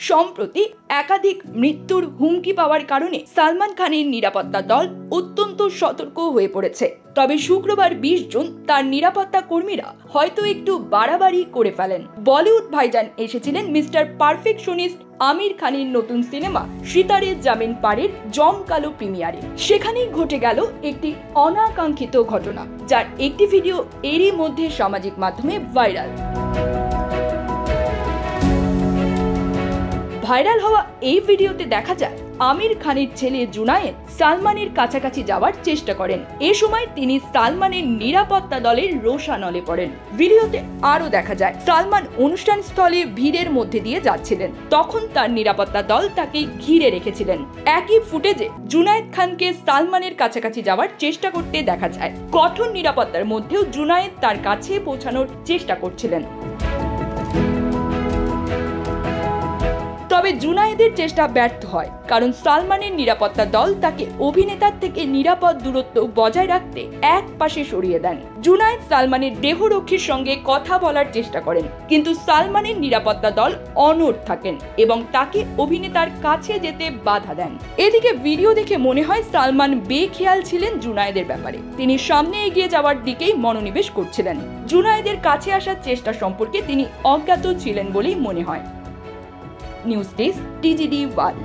সম্প্রতি একাধিক মৃত্যুর হুমকি পাওয়ার কারণে সালমান খানের নিরাপত্তা দল অত্যন্ত সতর্ক হয়ে পড়েছে। তবে শুক্রবার 20 জুন তার নিরাপত্তা কর্মীরা হয়তো একটু বাড়াবাড়ি করে ফেলেন। বলিউড ভাইজান এসেছিলেন মিস্টার পারফেকশনিস্ট আমির খানের নতুন সিনেমা সিতারে জামিন পারের জমকালো প্রিমিয়ারে। সেখানেই ঘটে গেল একটি অনাকাঙ্ক্ষিত ঘটনা, যার একটি ভিডিও এরই মধ্যে সামাজিক মাধ্যমে ভাইরাল হওয়া এই ভিডিওতে দেখা যায় আমির খানের ছেলে জুনায়েদ সালমানের কাছাকাছি যাওয়ার চেষ্টা করেন। এ সময় তিনি সালমানের নিরাপত্তা দলের রোষানলে পড়েন। ভিডিওতে আরো দেখা যায় সালমান অনুষ্ঠান স্থলে ভিড়ের মধ্যে দিয়ে যাচ্ছিলেন, তখন তার নিরাপত্তা দল তাকে ঘিরে রেখেছিলেন। একই ফুটেজে জুনায়েদ খানকে সালমানের কাছাকাছি যাওয়ার চেষ্টা করতে দেখা যায়। কঠোর নিরাপত্তার মধ্যেও জুনায়েদ তার কাছে পৌঁছানোর চেষ্টা করছিলেন। তবে জুনায়েদের চেষ্টা ব্যর্থ হয়, কারণ সালমানের নিরাপত্তা দল তাকে অভিনেতার থেকে নিরাপদ দূরত্ব বজায় রাখতে এক পাশে সরিয়ে দেন। জুনায়েদ সালমানের দেহরক্ষীর সঙ্গে কথা বলার চেষ্টা করেন, কিন্তু সালমানের নিরাপত্তা দল অনড় থাকেন এবং তাকে অভিনেতার কাছে যেতে বাধা দেন। এদিকে ভিডিও দেখে মনে হয় সালমান বেখেয়াল ছিলেন জুনায়েদের ব্যাপারে। তিনি সামনে এগিয়ে যাওয়ার দিকেই মনোনিবেশ করছিলেন। জুনায়েদের কাছে আসার চেষ্টা সম্পর্কে তিনি অজ্ঞাত ছিলেন বলেই মনে হয়। News desk, TGD world.